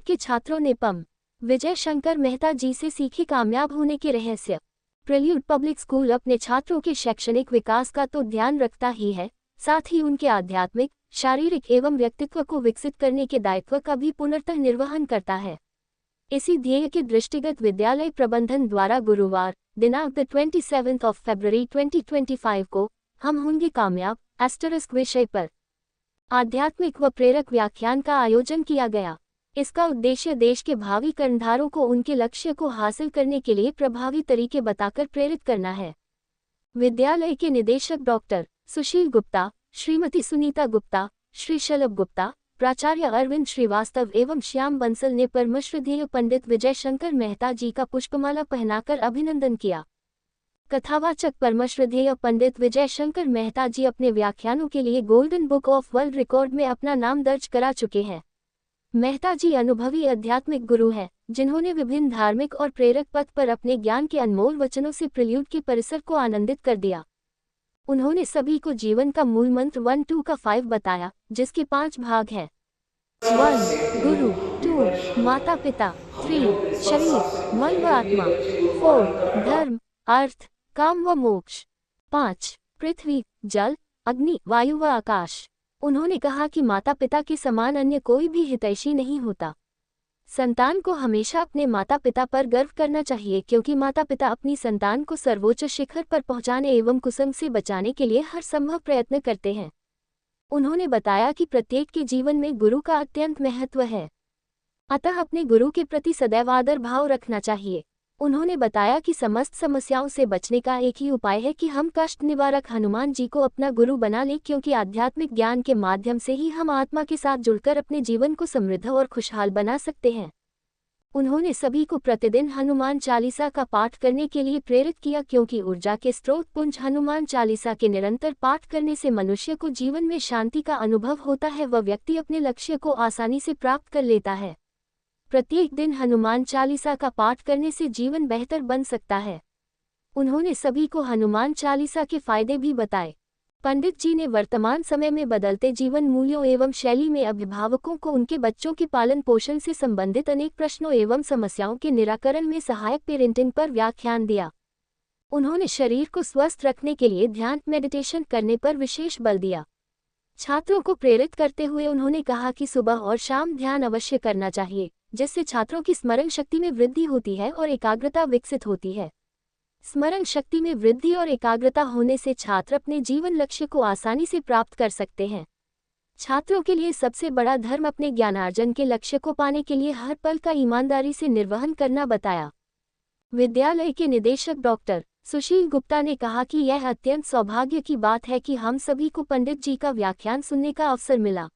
Prelude के छात्रों ने पम. विजय शंकर मेहता जी से सीखे कामयाब होने के रहस्य. प्रेल्यूड पब्लिक स्कूल अपने छात्रों के शैक्षणिक विकास का तो ध्यान रखता ही है, साथ ही उनके आध्यात्मिक, शारीरिक एवं व्यक्तित्व को विकसित करने के दायित्व का भी पूर्णतः निर्वहन करता है. इसी ध्येय के दृष्टिगत विद्यालय प्रबंधन द्वारा गुरुवार दिनांक 27 फरवरी 2025 को हम होंगे कामयाब * विषय पर आध्यात्मिक व प्रेरक व्याख्यान का आयोजन किया गया. इसका उद्देश्य देश के भावी कर्णधारों को उनके लक्ष्य को हासिल करने के लिए प्रभावी तरीके बताकर प्रेरित करना है. विद्यालय के निदेशक डॉक्टर सुशील गुप्ता, श्रीमती सुनीता गुप्ता, श्री शलभ गुप्ता, प्राचार्य अरविंद श्रीवास्तव एवं श्याम बंसल ने परमश्रद्धेय पंडित विजय शंकर मेहता जी का पुष्पमाला पहनाकर अभिनंदन किया. कथावाचक परमश्रद्धेय पंडित विजय शंकर मेहता जी अपने व्याख्यानों के लिए golden book of world record में अपना नाम दर्ज करा चुके हैं. मेहता जी अनुभवी आध्यात्मिक गुरु हैं, जिन्होंने विभिन्न धार्मिक और प्रेरक पथ पर अपने ज्ञान के अनमोल वचनों से प्रेल्यूड के परिसर को आनंदित कर दिया. उन्होंने सभी को जीवन का मूल मंत्र 1 2 का 5 बताया, जिसके 5 भाग हैं. 1 गुरु, 2 माता पिता, 3 शरीर, मन व आत्मा, 4 धर्म, अर्थ, काम व मोक्ष, 5 पृथ्वी, जल, अग्नि, वायु व आकाश. उन्होंने कहा कि माता पिता के समान अन्य कोई भी हितैषी नहीं होता. संतान को हमेशा अपने माता पिता पर गर्व करना चाहिए, क्योंकि माता पिता अपनी संतान को सर्वोच्च शिखर पर पहुंचाने एवं कुसंग से बचाने के लिए हर संभव प्रयत्न करते हैं. उन्होंने बताया कि प्रत्येक के जीवन में गुरु का अत्यंत महत्व है, अतः अपने गुरु के प्रति सदैव आदर भाव रखना चाहिए. उन्होंने बताया कि समस्त समस्याओं से बचने का एक ही उपाय है कि हम कष्ट निवारक हनुमान जी को अपना गुरु बना लें, क्योंकि आध्यात्मिक ज्ञान के माध्यम से ही हम आत्मा के साथ जुड़कर अपने जीवन को समृद्ध और खुशहाल बना सकते हैं. उन्होंने सभी को प्रतिदिन हनुमान चालीसा का पाठ करने के लिए प्रेरित किया, क्योंकि ऊर्जा के स्रोत पुंज हनुमान चालीसा के निरंतर पाठ करने से मनुष्य को जीवन में शांति का अनुभव होता है व व्यक्ति अपने लक्ष्य को आसानी से प्राप्त कर लेता है. प्रत्येक दिन हनुमान चालीसा का पाठ करने से जीवन बेहतर बन सकता है. उन्होंने सभी को हनुमान चालीसा के फायदे भी बताए. पंडित जी ने वर्तमान समय में बदलते जीवन मूल्यों एवं शैली में अभिभावकों को उनके बच्चों के पालन पोषण से संबंधित अनेक प्रश्नों एवं समस्याओं के निराकरण में सहायक पेरेंटिंग पर व्याख्यान दिया. उन्होंने शरीर को स्वस्थ रखने के लिए ध्यान मेडिटेशन करने पर विशेष बल दिया. छात्रों को प्रेरित करते हुए उन्होंने कहा कि सुबह और शाम ध्यान अवश्य करना चाहिए, जिससे छात्रों की स्मरण शक्ति में वृद्धि होती है और एकाग्रता विकसित होती है. स्मरण शक्ति में वृद्धि और एकाग्रता होने से छात्र अपने जीवन लक्ष्य को आसानी से प्राप्त कर सकते हैं. छात्रों के लिए सबसे बड़ा धर्म अपने ज्ञानार्जन के लक्ष्य को पाने के लिए हर पल का ईमानदारी से निर्वहन करना बताया. विद्यालय के निदेशक डॉक्टर सुशील गुप्ता ने कहा कि यह अत्यंत सौभाग्य की बात है कि हम सभी को पंडित जी का व्याख्यान सुनने का अवसर मिला.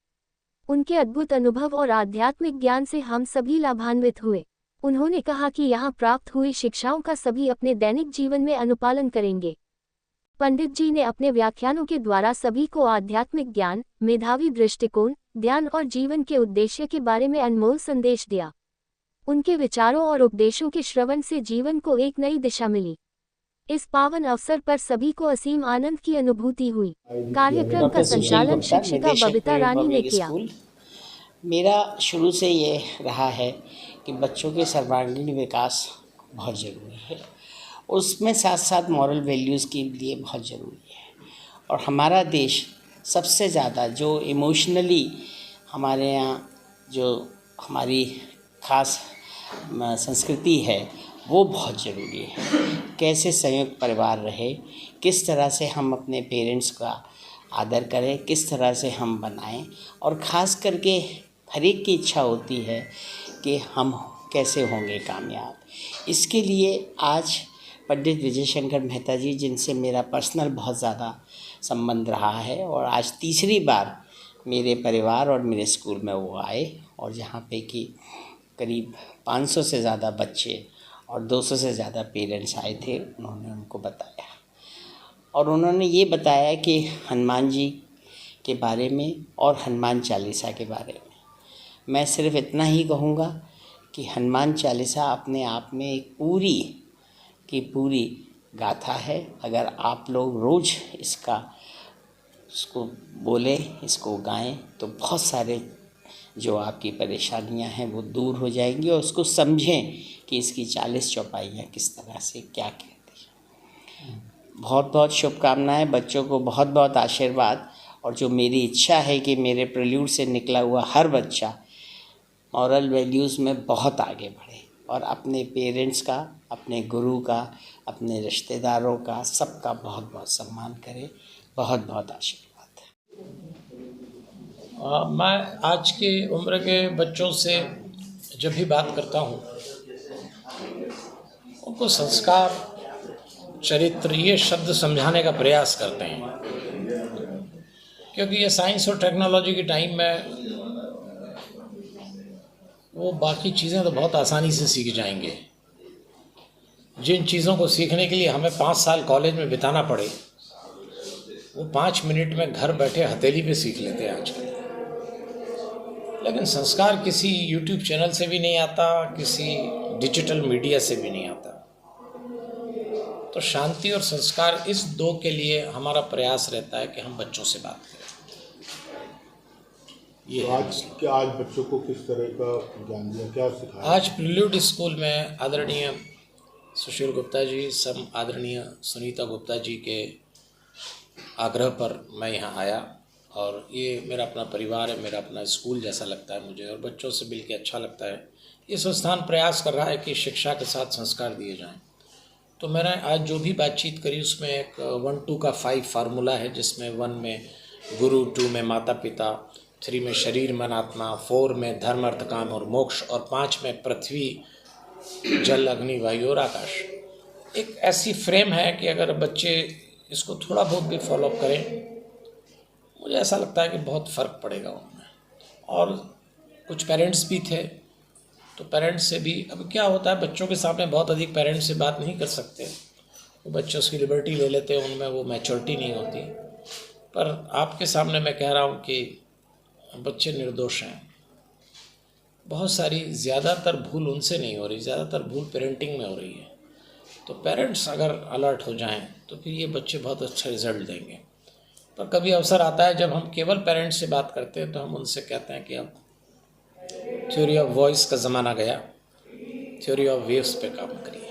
उनके अद्भुत अनुभव और आध्यात्मिक ज्ञान से हम सभी लाभान्वित हुए. उन्होंने कहा कि यहाँ प्राप्त हुई शिक्षाओं का सभी अपने दैनिक जीवन में अनुपालन करेंगे. पंडित जी ने अपने व्याख्यानों के द्वारा सभी को आध्यात्मिक ज्ञान, मेधावी दृष्टिकोण, ध्यान और जीवन के उद्देश्य के बारे में अनमोल संदेश दिया. उनके विचारों और उपदेशों के श्रवण से जीवन को एक नई दिशा मिली. इस पावन अवसर पर सभी को असीम आनंद की अनुभूति हुई. कार्यक्रम का संचालन शिक्षिका बबीता रानी ने किया. मेरा शुरू से ये रहा है कि बच्चों के सर्वांगीण विकास बहुत ज़रूरी है, उसमें साथ साथ मॉरल वैल्यूज़ के लिए बहुत ज़रूरी है. और हमारा देश सबसे ज़्यादा जो इमोशनली हमारे यहाँ जो हमारी खास संस्कृति है वो बहुत ज़रूरी है. कैसे संयुक्त परिवार रहे, किस तरह से हम अपने पेरेंट्स का आदर करें, किस तरह से हम बनाएं, और ख़ास करके हर एक की इच्छा होती है कि हम कैसे होंगे कामयाब. इसके लिए आज पंडित विजय शंकर मेहता जी, जिनसे मेरा पर्सनल बहुत ज़्यादा संबंध रहा है, और आज तीसरी बार मेरे परिवार और मेरे स्कूल में वो आए, और जहाँ पे कि करीब 500 से ज़्यादा बच्चे और 200 से ज़्यादा पेरेंट्स आए थे. उन्होंने उनको बताया, और उन्होंने ये बताया कि हनुमान जी के बारे में और हनुमान चालीसा के बारे में. मैं सिर्फ इतना ही कहूँगा कि हनुमान चालीसा अपने आप में एक पूरी की पूरी गाथा है. अगर आप लोग रोज़ इसको बोलें, इसको गाएं, तो बहुत सारे जो आपकी परेशानियां हैं वो दूर हो जाएंगी और उसको समझें कि इसकी 40 चौपाइयाँ किस तरह से क्या कहती हैं। बहुत बहुत शुभकामनाएं, बच्चों को बहुत बहुत आशीर्वाद। और जो मेरी इच्छा है कि मेरे प्रेल्यूड से निकला हुआ हर बच्चा मॉरल वैल्यूज़ में बहुत आगे बढ़े और अपने पेरेंट्स का, अपने गुरु का, अपने रिश्तेदारों का, सबका बहुत बहुत सम्मान करे। बहुत बहुत आशीर्वाद। मैं आज की उम्र के बच्चों से जब भी बात करता हूँ उनको संस्कार, चरित्र, ये शब्द समझाने का प्रयास करते हैं, क्योंकि ये साइंस और टेक्नोलॉजी के टाइम में वो बाकी चीज़ें तो बहुत आसानी से सीख जाएंगे। जिन चीज़ों को सीखने के लिए हमें 5 साल कॉलेज में बिताना पड़े, वो 5 मिनट में घर बैठे हथेली पे सीख लेते हैं आजकल। लेकिन संस्कार किसी YouTube चैनल से भी नहीं आता, किसी डिजिटल मीडिया से भी नहीं आता। तो शांति और संस्कार, इस दो के लिए हमारा प्रयास रहता है कि हम बच्चों से बात करें। ये तो आज बच्चों को किस तरह का ज्ञान दिया, क्या सिखाया? आज प्रेल्यूड स्कूल में आदरणीय सुशील गुप्ता जी, सम आदरणीय सुनीता गुप्ता जी के आग्रह पर मैं यहाँ आया और ये मेरा अपना परिवार है, मेरा अपना स्कूल जैसा लगता है मुझे, और बच्चों से मिल के अच्छा लगता है। ये संस्थान प्रयास कर रहा है कि शिक्षा के साथ संस्कार दिए जाएं। तो मैंने आज जो भी बातचीत करी उसमें एक 1-2 का 5 फार्मूला है, जिसमें 1 में गुरु, 2 में माता पिता, 3 में शरीर मन आत्मा, 4 में धर्म अर्थ काम और मोक्ष, और 5 में पृथ्वी जल अग्नि वायु और आकाश। एक ऐसी फ्रेम है कि अगर बच्चे इसको थोड़ा बहुत भी फॉलोअप करें, मुझे ऐसा लगता है कि बहुत फ़र्क पड़ेगा उनमें। और कुछ पेरेंट्स भी थे, तो पेरेंट्स से भी, अब क्या होता है, बच्चों के सामने बहुत अधिक पेरेंट्स से बात नहीं कर सकते, वो बच्चे उसकी लिबर्टी ले लेते हैं, उनमें वो मैच्योरिटी नहीं होती। पर आपके सामने मैं कह रहा हूँ कि बच्चे निर्दोष हैं। बहुत सारी, ज़्यादातर भूल उनसे नहीं हो रही, ज़्यादातर भूल पेरेंटिंग में हो रही है। तो पेरेंट्स अगर अलर्ट हो जाएं तो फिर ये बच्चे बहुत अच्छा रिजल्ट देंगे। पर कभी अवसर आता है जब हम केवल पेरेंट्स से बात करते हैं तो हम उनसे कहते हैं कि अब थ्योरी ऑफ वॉइस का ज़माना गया, थ्योरी ऑफ वेव्स पे काम करिए।